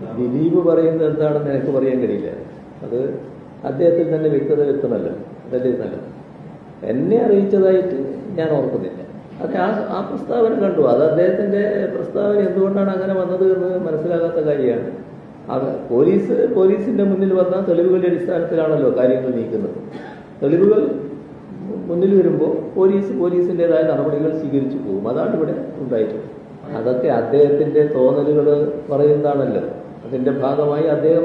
ദിലീപ് പറയുന്നത് എന്താണെന്ന് എനിക്ക് പറയാൻ കഴിയില്ല. അത് അദ്ദേഹത്തിൽ തന്നെ വ്യക്തത വ്യക്തമല്ല. അതല്ലേ നല്ലത്. എന്നെ അറിയിച്ചതായിട്ട് ഞാൻ ഓർക്കുന്നില്ല. അത് ആ പ്രസ്താവന കണ്ടു. അത് അദ്ദേഹത്തിന്റെ പ്രസ്താവന എന്തുകൊണ്ടാണ് അങ്ങനെ വന്നത് എന്ന് മനസ്സിലാകാത്ത കാര്യമാണ്. പോലീസിന്റെ മുന്നിൽ വന്ന തെളിവുകളുടെ അടിസ്ഥാനത്തിലാണല്ലോ കാര്യങ്ങൾ നീക്കുന്നത്. തെളിവുകൾ മുന്നിൽ വരുമ്പോൾ പോലീസിൻ്റെതായ നടപടികൾ സ്വീകരിച്ചു പോകും. അതാണ് ഇവിടെ ഉണ്ടായിട്ടുള്ളത്. അതൊക്കെ അദ്ദേഹത്തിന്റെ തോന്നലുകൾ പറയുന്നതാണല്ലോ. അതിന്റെ ഭാഗമായി അദ്ദേഹം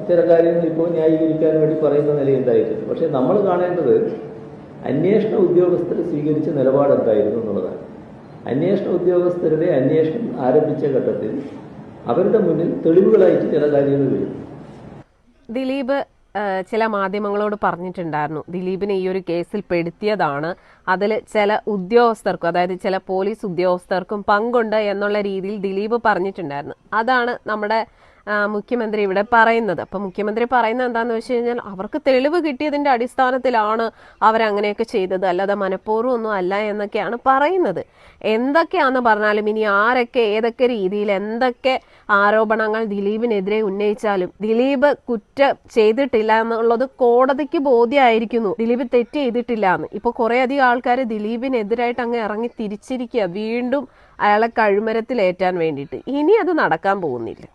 ചില കാര്യങ്ങൾ ഇപ്പോൾ ന്യായീകരിക്കാൻ വേണ്ടി പറയുന്ന നിലയുണ്ടായിട്ടുണ്ട്. പക്ഷെ നമ്മൾ കാണേണ്ടത് അന്വേഷണ ഉദ്യോഗസ്ഥർ സ്വീകരിച്ച നിലപാട് എന്തായിരുന്നു എന്നുള്ളതാണ്. അന്വേഷണ ഉദ്യോഗസ്ഥരുടെ അന്വേഷണം ആരംഭിച്ച ഘട്ടത്തിൽ അവരുടെ മുന്നിൽ തെളിവുകളായിട്ട് ചില കാര്യങ്ങൾ വരും. ദിലീപ് ചില മാധ്യമങ്ങളോട് പറഞ്ഞിട്ടുണ്ടായിരുന്നു, ദിലീപിനെ ഈ ഒരു കേസിൽ പെടുത്തിയതാണ്, അതിൽ ചില ഉദ്യോഗസ്ഥർക്കും, അതായത് ചില പോലീസ് ഉദ്യോഗസ്ഥർക്കും പങ്കുണ്ട് എന്നുള്ള രീതിയിൽ ദിലീപ് പറഞ്ഞിട്ടുണ്ടായിരുന്നു. അതാണ് നമ്മുടെ മുഖ്യമന്ത്രി ഇവിടെ പറയുന്നത്. അപ്പൊ മുഖ്യമന്ത്രി പറയുന്നത് എന്താണെന്ന് വെച്ച് കഴിഞ്ഞാൽ അവർക്ക് തെളിവ് കിട്ടിയതിന്റെ അടിസ്ഥാനത്തിലാണ് അവരങ്ങനെയൊക്കെ ചെയ്തത്, അല്ലാതെ മനഃപൂർവ്വം ഒന്നും അല്ല എന്നൊക്കെയാണ് പറയുന്നത്. എന്തൊക്കെയാണെന്ന് പറഞ്ഞാലും ഇനി ആരൊക്കെ ഏതൊക്കെ രീതിയിൽ എന്തൊക്കെ ആരോപണങ്ങൾ ദിലീപിനെതിരെ ഉന്നയിച്ചാലും ദിലീപ് കുറ്റം ചെയ്തിട്ടില്ല എന്നുള്ളത് കോടതിക്ക് ബോധ്യമായിരിക്കുന്നു. ദിലീപ് തെറ്റ് ചെയ്തിട്ടില്ല എന്ന്. ഇപ്പൊ കുറെ അധികം ആൾക്കാർ ദിലീപിനെതിരായിട്ട് അങ്ങ് ഇറങ്ങി തിരിച്ചിരിക്കുക, വീണ്ടും അയാളെ കഴുമരത്തിലേറ്റാൻ വേണ്ടിയിട്ട്. ഇനി അത് നടക്കാൻ പോകുന്നില്ല.